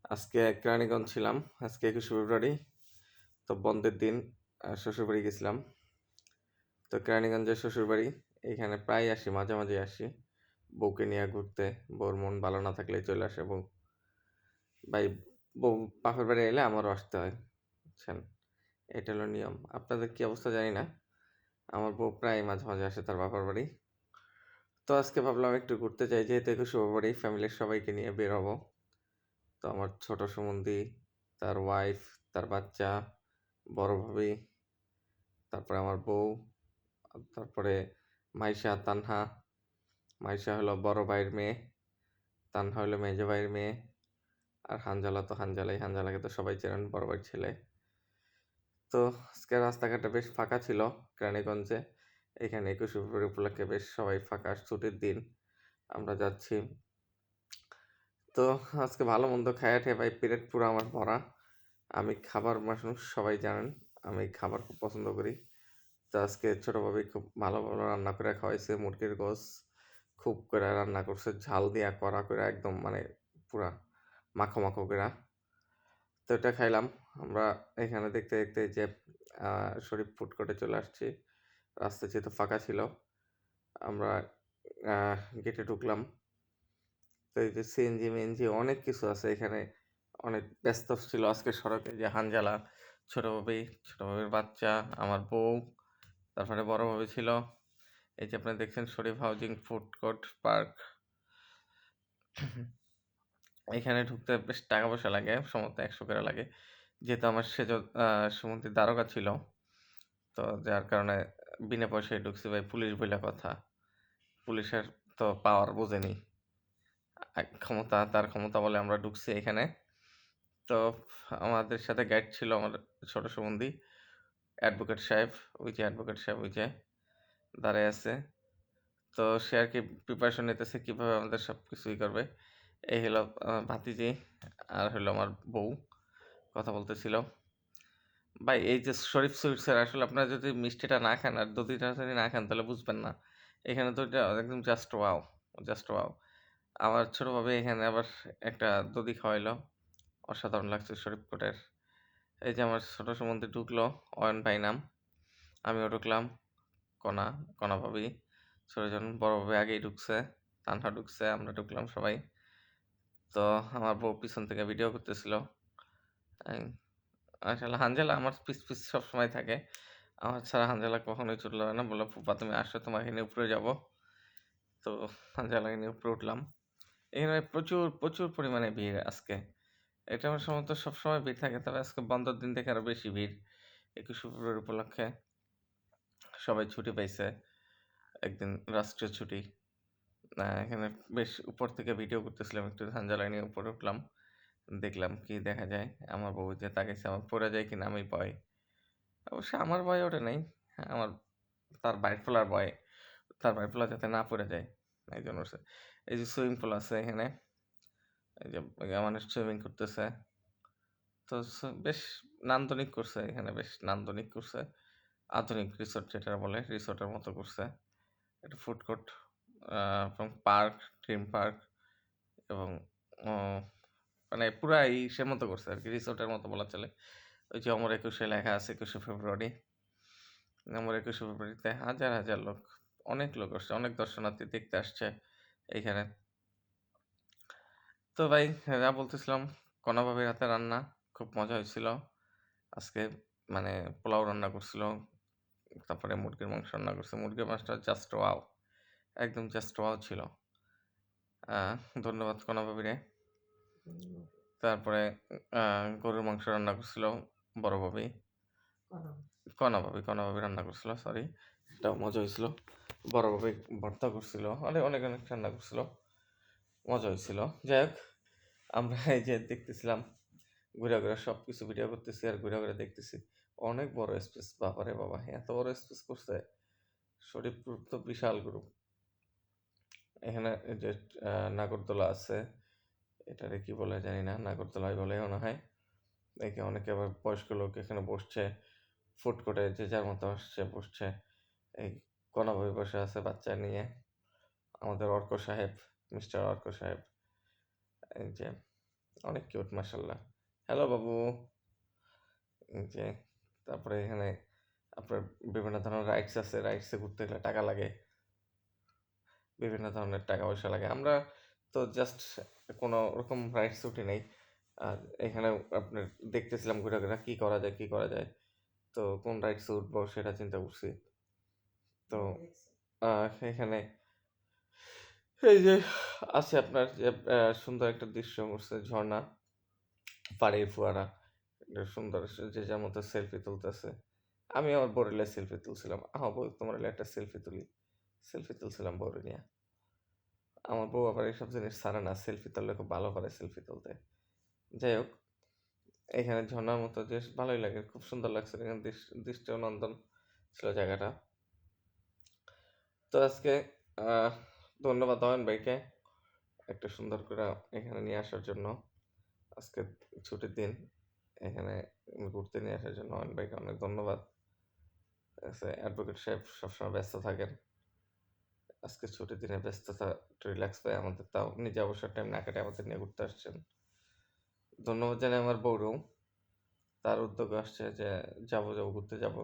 আজকে কেরানীগঞ্জ ছিলাম। আজকে ২১শে ফেব্রুয়ারি। তো বন্ধের দিন শ্বশুরবাড়ি গেছিলাম। তো কেরানীগঞ্জের শ্বশুরবাড়ি। এইখানে প্রায় আসি, মাঝে, মাঝেই আসি। বউকে নিয়ে ঘুরতে। বউর মন ভালো না থাকলেই চলে আসে বউ। ভাই বউ বাপের বাড়ি এলে আমারও আসতে হয়। বুঝছেন? এটা হলো নিয়ম। আপনাদের কি অবস্থা জানি না। আমার বউ প্রায় মাঝে, মাঝে আসে তার বাপের বাড়ি। তো আজকে ভাবলাম একটু ঘুরতে যাই। যেহেতু ২১শে ফেব্রুয়ারি ফ্যামিলির সবাইকে নিয়ে বের হবো। তো আমার ছোট সম্বন্ধী, তার ওয়াইফ, তার বাচ্চা, বড় ভাবি, তারপরে আমার বউ, তারপরে মাইশা, তানহা। মাইশা হলো বড় ভাইয়ের মেয়ে, তানহা হলো মেজো ভাইয়ের মেয়ে, আর হানজালা তো হানজালাই। হানজালাকে তো সবাই চেনেন, বড় ভাইয়ের ছেলে। তো আজকে রাস্তাঘাটে বেশ ফাঁকা ছিল কেরানীগঞ্জে। এখানে ২১শে ফেব্রুয়ারি উপলক্ষে বেশ সবাই ফাঁকা, ছুটির দিন। আমরা যাচ্ছি। তো আজকে ভালো মন্দ খাইয়া ঠেয়ে ভাই পেট পুরো আমার ভরা। আমি খাবার মানুষ, সবাই জানেন। আমি খাবার খুব পছন্দ করি। তো আজকে ছোট ভাবি খুব ভালো, ভালো রান্না করে খাওয়াইছে। মুরগির গোস খুব করে রান্না করছে। ঝাল দিয়া কড়া করে একদম মানে পুরা মাখো, মাখো কইরা। তো এটা খাইলাম। আমরা এখানে দেখতে, দেখতে এই যে শরীফ ফুড কোর্টে চলে আসছি। রাস্তা যেহেতু ফাঁকা ছিল, আমরা আ গেটে ঢুকলাম। তো এই যে সিএনজি-মিএনজি অনেক কিছু আছে এখানে। অনেক ব্যস্ত ছিল আজকে সড়কে। যে হানজালা, ছোট ভাবি, ছোট ভাবির বাচ্চা, আমার বউ, তারপরে বড় ভাবি ছিল। এই যে আপনারা দেখছেন শরীফ হাউজিং ফুড কোর্ট পার্ক। এখানে ঢুকতে বেশ টাকা পয়সা লাগে, সম্ভবত ১০০ করে লাগে। যেহেতু আমার সেজ সুমন্ত্রী দারোগা ছিল, তো যার কারণে বিনা পয়সায় ঢুকছি ভাই, পুলিশ বইলা কথা। পুলিশের তো পাওয়ার বোঝেনি। তার ক্ষমতা বলে আমরা ঢুকছি এখানে। তো আমাদের সাথে গাইড ছিল আমার ছোট সম্বন্ধী, অ্যাডভোকেট সাহেব। ওই যে অ্যাডভোকেট সাহেব ওই যে দাঁড়ায় আছে। তো সে আরকি প্রিপারেশন নিতেছে কিভাবে আমাদের সবকিছু করবে। এই হলো আমার ভাতিজি, আর হলো আমার বউ কথা বলতেছিল। ভাই এই যে শরীফ সুইটসের আসলে আপনারা যদি মিষ্টিটা না খান আর দধিটা যদি না খান তাহলে বুঝবেন না। এখানে দধিটা একদম জাস্ট ওয়াও! Just wow! আমার ছোট ভাবি এখানে আবার একটা দধি খাওয়াইলো। অসাধারণ লাগছে শরীফ কোটের। এই যে আমার ছোট সম্বন্ধী ঢুকলো, অয়ন ভাই নাম। আমিও ঢুকলাম। কণা, কণা ভাবি, ছোটজন, বড় ভাবি আগেই ঢুকছে, তানহা ঢুকছে, আমরা ঢুকলাম সবাই। তো আমার বউ পিছন থেকে ভিডিও করতেছিল। এই আসলে হানজালা আমার পিছ সবসময় থাকে। আমার ছাড়া হানজালা কখনোই চুল ধরে না। বলল, "ফুপা তুমি আসো, তোমাকে নিয়ে উপরে যাবো।" তো হানজালাকে নিয়ে উপরে উঠলাম। এখানে প্রচুর, প্রচুর পরিমাণে ভিড় আজকে। এটা আমার সম্ভবত সবসময় ভিড় থাকে। তবে আজকে বন্ধের দিন থেকে আরো বেশি ভিড়। ২১শে ফেব্রুয়ারি উপলক্ষে সবাই ছুটি পাইছে। একদিন রাষ্ট্রীয় ছুটি। এখানে বেশ উপর থেকে ভিডিও করতেছিলাম। একটু ঝাঞ্ঝালায় নিয়ে উপরে উঠলাম। দেখলাম কি দেখা যায়। আমার বউ যে তাকাইছে, আমার পড়ে যায় কিনা আমি ভয়। অবশ্য আমার ভয় ওঠে নাই। আমার তার বাইট ফেলার ভয়। তার বাইট ফেলা যাতে না পড়ে যায়। এইজন্য উঠছে। এই যে সুইমিং পুল আছে এখানে। এই যে মানুষ সুইমিং করতেছে। তো বেশ নান্দনিক করছে এখানে, বেশ নান্দনিক করছে। আধুনিক রিসোর্ট যেটা বলে, রিসোর্টের মতো করছে। একটা ফুড কোর্ট এবং পার্ক, থিম পার্ক এবং অ মানে পুরা ইসের মতো করছে আরকি, রিসোর্টের মতো বলা চলে। ওই যে অমর একুশে লেখা আছে ২১শে ফেব্রুয়ারি। অমর ২১শে ফেব্রুয়ারিতে হাজার, হাজার লোক, অনেক লোক আসছে, অনেক দর্শনার্থী দেখতে আসছে এইখানে। তো ভাই যা বলতেছিলাম, কণা ভাবির হাতে রান্না খুব মজা হয়েছিল। আজকে মানে পোলাও রান্না করছিল, তারপরে মুরগির মাংস রান্না করছে। মুরগির মাংসটা জাস্ট ওয়াও! একদম জাস্ট ওয়াও ছিল। আ ধন্যবাদ কণা ভাবিরে। তারপরে আ গরুর মাংস রান্না করছিল বড় ভাবি। কণা ভাবি রান্না করছিল, সরি। এটাও মজা হইছিল। বড় ভাবি ভর্তা করছিল। অনেক, অনেক, অনেক রান্না করছিল। মজা হইছিল। যাই হোক, আমরা এই যে দেখতেছিলাম, ঘুরে, ঘুরে সবকিছু ভিডিও করতেছি আর ঘুরে, ঘুরে দেখতেছি। অনেক বড় স্পেস, বাবারে বাবা! এত বড় স্পেস করছে। শরীফপুর তো বিশাল গ্রুপ। এখানে এই যে নাগরদোলা আছে। এটারে কি বলে জানি না। নাগরদোলাই বলে মনে হয়। অনেকে আবার বয়স্ক লোক এখানে বসছে। ফুড কোর্টে যে যার মতো আসছে বসছে। এই কণা ভাই বসে আছে বাচ্চা নিয়ে। আমাদের অর্ক সাহেব, মিস্টার অর্ক সাহেব। এই যে অনেক কিউট মাশাআল্লাহ। হ্যালো বাবু। এই যে তারপরে এখানে আপনার বিভিন্ন ধরনের রাইডস আছে। রাইডসে ঘুরতে গেলে টাকা লাগে। বিভিন্ন ধরনের টাকা-পয়সা লাগে। আমরা তো জাস্ট কোনো ওরকম রাইডস উঠি নাই। আর এখানে আপনার দেখতেছিলাম ঘুরে, ঘুরে কি করা যায়, কি করা যায়। তো কোন রাইডসে উঠবো সেটা চিন্তা করছি। তো আ এখানে এই যে আছে আপনার যে সুন্দর একটা দৃশ্য করছে ঝর্ণা, পানির ফোয়ারা। এটা সুন্দর যে যার মতো সেলফি তুলতেছে। আমি আমার বউরে লিয়ে সেলফি তুলছিলাম। বউ তোমারে লিয়ে একটা সেলফি তুলি। সেলফি তুলছিলাম বউরে নিয়া। আমার বউ আবার এইসব জিনিস ছাড়ে না। সেলফি তুললে খুব ভালো পারে সেলফি তুলতে। যাই হোক, এখানে ঝর্ণার মতো বেশ ভালোই লাগে। খুব সুন্দর লাগছিল। এখানে দৃষ্টিনন্দন ছিল জায়গাটা। তো আজকে আহ ধন্যবাদ অয়ন ভাইকে একটা সুন্দর করে এখানে নিয়ে আসার জন্য। আজকে ছুটির দিন। এখানে ঘুরতে নিয়ে আসার জন্য অয়ন ভাইকে অনেক ধন্যবাদ। অ্যাডভোকেট সাহেব সবসময় ব্যস্ত থাকেন। আজকে ছুটির দিনে ব্যস্ততা একটু রিল্যাক্স পাই আমাদের, তাও নিজে অবসর টাইম না কাটে আমাদের নিয়ে ঘুরতে আসছেন। ধন্যবাদ জানাই আমার বউরেও। তার উদ্যোগে আসছে যে যাবো, যাবো ঘুরতে যাবো।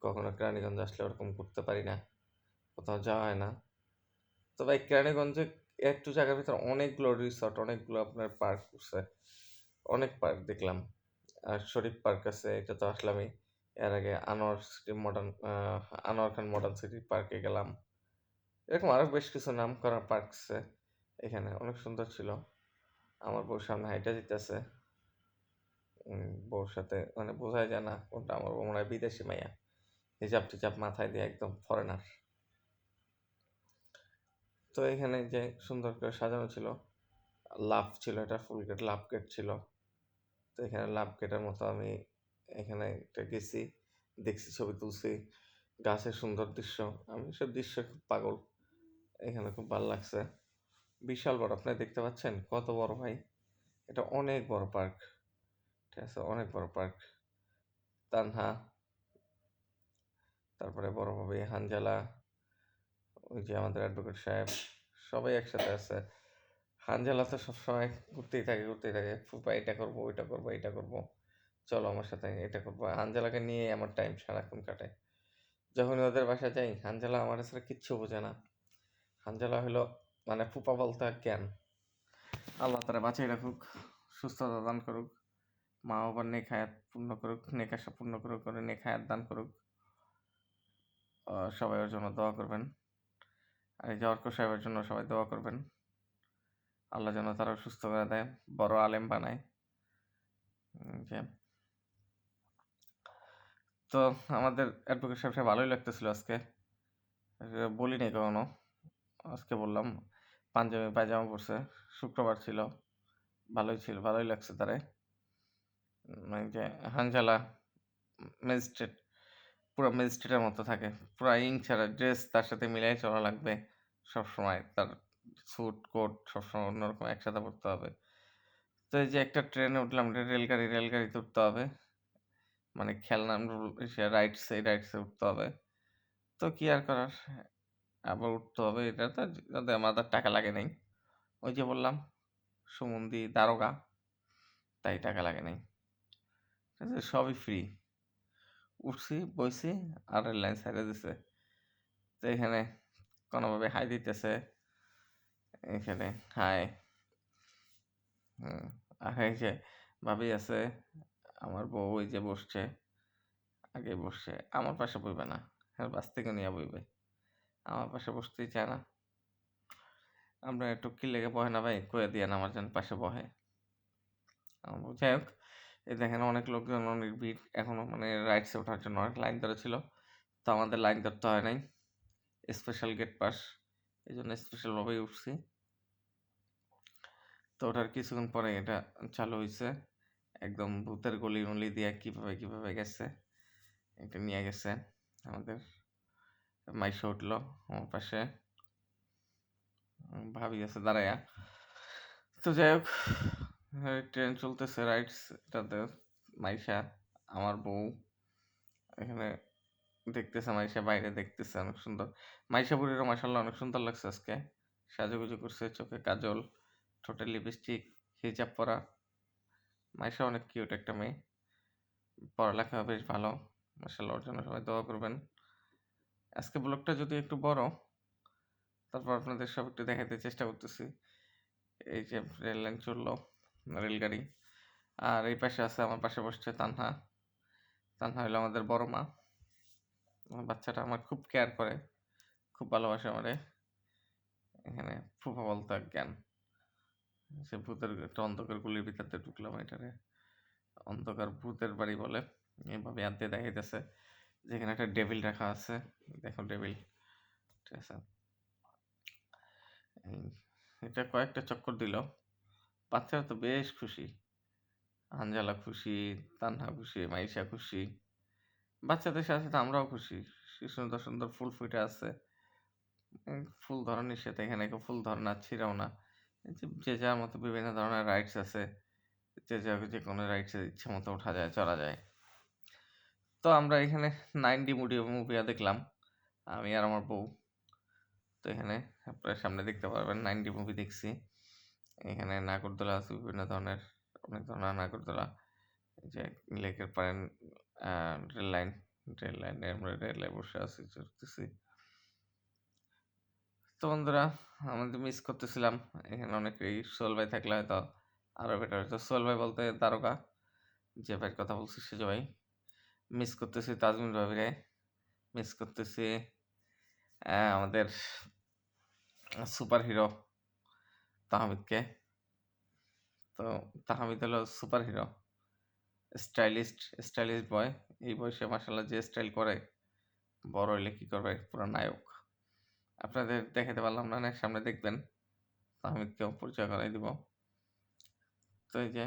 কখনো কেরানীগঞ্জ আসলে ওরকম ঘুরতে পারি না। কোথাও যাওয়া হয় না। তো ভাই কেরানীগঞ্জে একটু জায়গার ভিতরে অনেকগুলো রিসর্ট, অনেকগুলো আপনার পার্ক করছে। অনেক পার্ক দেখলাম। আর শরীফ পার্ক আছে, এটা তো আসলামই। এর আগে আনোয়ার খান মডার্ন সিটি পার্কে গেলাম। এরকম আরো বেশ কিছু নামকরা পার্ক আছে এখানে, অনেক সুন্দর ছিল। আমার বউর সামনে হাইটা দিতেছে। বউর সাথে মানে বোঝাই যায় না কোনটা আমার বউ, মনে হয় বিদেশি মাইয়া। হিজাব-টিজাব মাথায় দিয়ে একদম ফরেনার। তো এখানে যে সুন্দর করে সাজানো ছিল, লাভ ছিল, এটা ফুল গেট লাভ গেট ছিল। তো এখানে লাভ গেটের মতো আমি এখানে একটা গেছি, দেখছি, ছবি তুলছি। গাছের সুন্দর দৃশ্য, আমি সব দৃশ্য খুব পাগল। এখানে খুব ভালো লাগছে। বিশাল বড়, আপনি দেখতে পাচ্ছেন কত বড় ভাই। এটা অনেক বড় পার্ক। ঠিক আছে, অনেক বড় পার্ক। তানহা, তারপরে বড় ভাবি হানজালা, ওই যে আমাদের অ্যাডভোকেট সাহেব, সবাই একসাথে আছে। হানজালা তো সবসময় ঘুরতেই থাকে, ঘুরতেই থাকে। ফুপা এটা করবো, ওইটা করবো, এইটা করবো, চলো আমার সাথে এটা করবো। হানজালাকে নিয়ে আমার টাইম সারাক্ষণ কাটে। যখন ওদের বাসায় যাই, হানজালা আমার আসলে কিচ্ছু বোঝে না। হানজালা হলো মানে ফুপা বলতে আর জ্ঞান। আল্লাহ তারা বাঁচিয়ে রাখুক, সুস্থতা দান করুক, মা বাবার নেক হায়াত পূর্ণ করুক, নেক আশা পূর্ণ করুক, করে নেক হায়াত দান করুক। সবাই ওর জন্য দোয়া করবেন। আর এই যে অর্ক সাহেবের জন্য সবাই দোয়া করবেন। আল্লাহ যেন তারা সুস্থ করে দেয়, বড় আলেম বানায়। যে তো আমাদের অ্যাডভোকেট সাহেব ভালোই লাগতেছিল আজকে। বলি নাই কখনো, আজকে বললাম। পাঞ্জাবি পায়জামা পরছে, শুক্রবার ছিল, ভালোই ছিল, ভালোই লাগছে তারে। যে হানজালা ম্যাজিস্ট্রেট, পুরো ম্যাজিস্ট্রেটের মতো থাকে, পুরো ইং ছাড়া ড্রেস তার সাথে মিলাই চলা লাগবে সবসময়। তার স্যুট কোট সবসময় অন্যরকম একসাথে পরতে হবে। তো এই যে একটা ট্রেনে উঠলাম, রেলগাড়িতে উঠতে হবে। মানে খেলনা রাইডস, এই রাইডসে উঠতে হবে। তো কি আর করার, আবার উঠতে হবে। এটা তো যাতে আমাদের টাকা লাগে নাই। ওই যে বললাম সুমন্দি দারোগা, তাই টাকা লাগে নাই। ঠিক আছে, সবই ফ্রি। উঠছি, বইছি, আর রেল লাইন ছেড়ে দিছে। তো এখানে কোনোভাবে হাই দিতেছে। এখানে হাই। আর এই যে ভাবি আছে, আমার বউ ওই যে বসছে, আগে বসছে। আমার পাশে বইবে না, হ্যাঁ বাস থেকে নিয়ে বইবে। আমার পাশে বসতেই চায় না। আমরা একটু কি লেগে বহে না ভাই, কয়ে দিয়ে আমার যেন পাশে বহে। যাই হোক, এই দেখেন অনেক লোকজন, অনেক ভিড় এখনো, মানে রাইডসে ওঠার জন্য অনেক লাইন ধরে ছিল। তো আমাদের লাইন ধরতে হয় নাই, স্পেশাল গেট পাস, এই জন্য স্পেশালভাবেই উঠছি। তো ওঠার কিছুক্ষণ পরে এটা চালু হয়েছে। একদম ভূতের গলি গলি দিয়ে কীভাবে কীভাবে গেছে, এটা নিয়ে গেছে। আমাদের মাইশা উঠলো আমার পাশে, ভাবি আছে দাঁড়ায়া। তো যাই হোক, ট্রেন চলতেছে, রাইডস এটাতে। মাইশা, আমার বউ এখানে দেখতেছে, মাইশা বাইরে দেখতেছে, অনেক সুন্দর। মাইশা বুড়িরও মাসাল্লাহ অনেক সুন্দর লাগছে আজকে। সাজুগুজু করছে, চোখে কাজল, ঠোঁটে লিপস্টিক, হিজাব পরা। মাইশা অনেক কিউট একটা মেয়ে, পড়ালেখা বেশ ভালো, মাশাআল্লাহ। ওর জন্য সবাই দোয়া করবেন। আজকে ব্লগটা যদি একটু বড়, তারপর আপনাদের সব একটু দেখাতে চেষ্টা করতেছি। এই যে রেল লাইন চললো, রেলগাড়ি। আর এই পাশে আছে, আমার পাশে বসছে তানহা। তানহা হলো আমাদের বড় মা। আমার বাচ্চাটা আমার খুব কেয়ার করে, খুব ভালোবাসে আমারে। এখানে ফুফা বলতে জ্ঞান, সে ভূতের একটা অন্ধকার গুলির ভিতর দিয়ে ঢুকলাম। এটারে অন্ধকার ভূতের বাড়ি বলে। এইভাবে হাত দিয়ে দেখাইতেছে যেখানে একটা ডেভিল রাখা আছে। দেখো ডেভিল, ঠিক আছে। এটা কয়েকটা চক্কর দিল। বাচ্চারা তো বেশ খুশি, আঞ্জালা খুশি, তানহা খুশি, মাইশা খুশি। বাচ্চাদের সাথে সাথে আমরাও খুশি। কি সুন্দর সুন্দর ফুল ফুটে আছে। ফুল ধরা নিষেধ এখানে, কেউ ফুল ধরে না, ছিঁড়েও না। যে যার মতো বিভিন্ন ধরনের রাইডস আছে, যে কোনো রাইডসে ইচ্ছে মতো ওঠা যায়, চড়া যায়। তো আমরা এখানে 9D মুভি দেখলাম, আমি আর আমার বউ। তো এখানে আপনারা সামনে দেখতে পারবেন 9D মুভি দেখছি। এখানে নাগরদোলা আছে, বিভিন্ন ধরনের, অনেক ধরনের নাগরদোলা। যে লেকের পাড়েন রেল লাইনে আমরা রেল লাইনে বসে আছি, চড়তেছি। তো বন্ধুরা, আমাদের মিস করতেছিলাম। এখানে অনেকেই সোহেল ভাই থাকলে হয়তো আরো বেটার হতো। সোহেল ভাই বলতে দারোগা, যে ভাইয়ের কথা বলছি সে ভাই। মিস করতেছি তাজমিন ভাবিরে, মিস করতেছি আমাদের সুপার হিরো তাহমিদকে। তো তাহমিদ হলো সুপার হিরো, স্টাইলিশ বয়। এই বয়সে মাশাআল্লাহ যে স্টাইল করে, বড় হইলে কি করবে, পুরো নায়ক। আপনাদের দেখাতে পারলাম না, সামনে দেখবেন, তাহমিদকেও পরিচয় করাই দিব। তো এই যে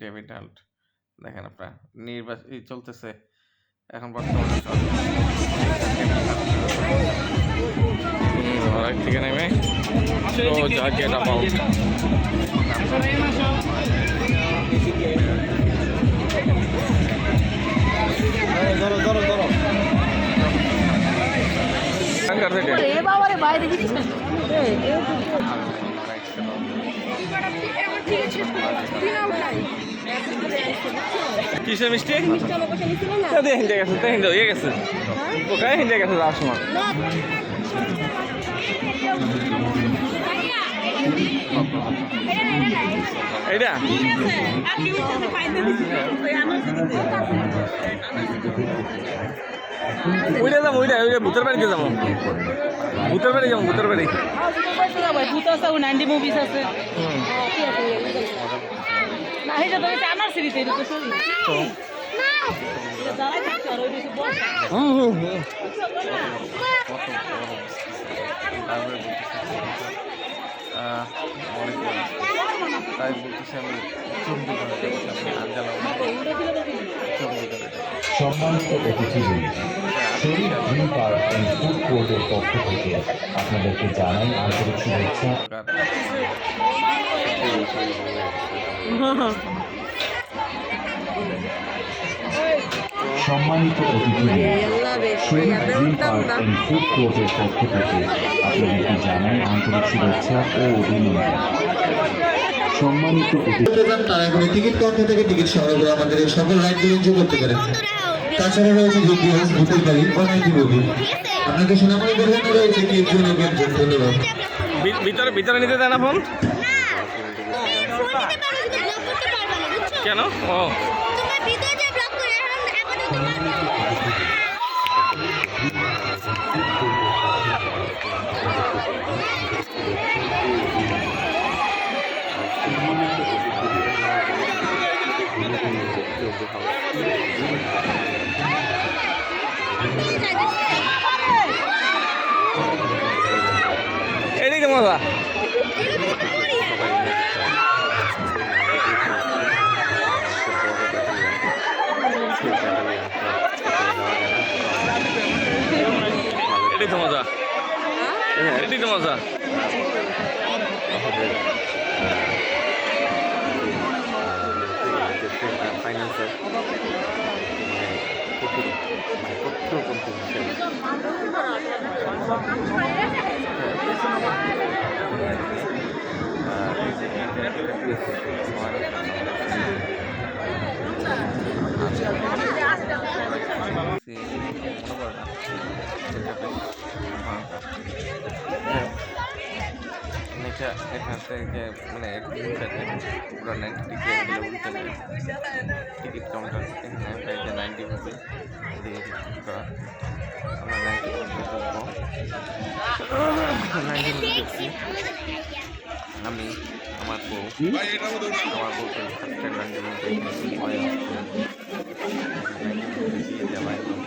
ডেভিড হাল্ট, দেখেন আপনার নির্বাচন চলতেছে এখন বর্তমানে। ঠিক নেমে ধরো ধরো ধরো কিসের মিষ্টি হিন্দে গেছে, তো হিন্দে হয়ে গেছে, কোথায় হিন্দে গেছে যাওয়ার সময়। এইটা ওইটা যাবো, ওইটা ভূতের বাড়িতে যাবো, ভূতের বাড়ি যাবো, ভূতের বাড়ি। ভূত আছে, 9D মুভিস আছে। না এটা তো আমার সিরিজ, এটা তো সরি তো দাঁড়াই থাকতে আর ওইটা বলছে তাই বলতেছি আমি সম্মানিত অতিথিবৃন্দ, শরীফ গ্রিন পার্ক অ্যান্ড ফুড কোর্টের পক্ষ থেকে আপনাদেরকে জানাই আন্তরিক শুভেচ্ছা। সম্মানিত অতিথিবৃন্দ, শরীফ গ্রিন পার্ক অ্যান্ড ফুড কোর্টের পক্ষ থেকে আপনাদেরকে জানাই আন্তরিক শুভেচ্ছা ও অভিনন্দন। সম্মানিত তারা এখন টিকিট কাউন্টার থেকে টিকিট সংগ্রহ করে আমাদের এই সকল রাইডগুলো এনজয় করতে পারেন। তাছাড়া রয়েছে জিপিএস, ভূতের বাড়ি, অনেক মুভি। আপনাকে সোনামণি দোকানে রয়েছে কি ধন্যবাদ। ভিতরে ভিতরে নিতে দেয় না ফোন কেন? ও এদিকে মজা। এটাই তো মজা, এটাই তো মজা। ফাইন্যান্সের আর এই যে এটা পিস 1 এটা এখান থেকে মানে উল্টে যায় পুরো 90 ডিগ্রি অ্যাঙ্গেলে উল্টে যায় টিকিট কাউন্টার এখানে প্রাইসে 90 রুপি দিয়ে টিকিট করা আমরা 90 রুপি ঢুকবো 90 রুপি ঢুকছি আমি আমার বউকে ফার্স্ট টাইম 90 রুপি ভয় আসছে 90 রুপি দিয়ে দেওয়া একদম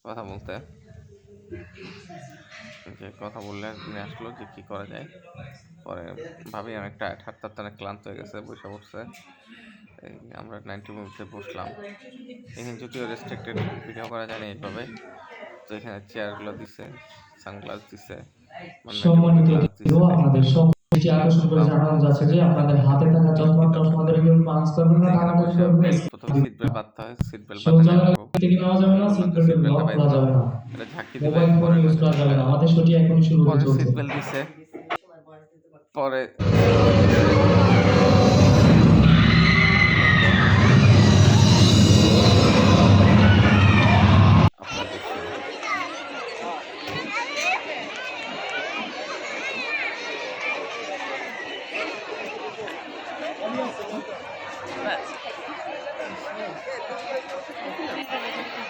কথা বলতে যে কথা বললে তিনি আসলো যে কী করা যায় পরে ভাবি অনেকটা হাঁটতে অনেক ক্লান্ত হয়ে গেছে বসে পড়ছে আমরা 90 মিনিটে বসলাম এখানে যদিও রেস্ট্রিক্টেড ভিডিও করা যায় না এইভাবে তো এখানে চেয়ারগুলো দিছে সানগ্লাস দিছে সম্মানিত আপনাদের সবচেয়ে আকর্ষণ করে জানানো যাচ্ছে যে আপনাদের হাতে থাকা চশমাদের কেউ পাঁচ করবেন না টাকা করবেন প্রথমে সিট বেল্ট বাঁধতে হয় সিট বেল্ট বাঁধতে থেকে নেওয়া যাবে না সিট বেল্ট লক করা যাবে না এটা ঝাঁকি দিলে মোবাইল ফোন ইউজ করা যাবে না আমাদের শোটি এখন শুরু পরে হতে চলছে সিট বেল্ট দিছে পরে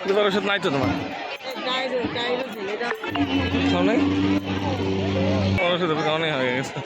তোমার ওষুধ নাই তো তোমার সামনে আমার ওষুধ অনেক হয়ে গেছে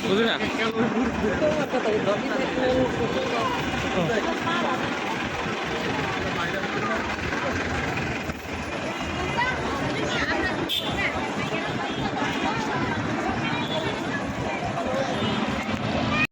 বুঝলি না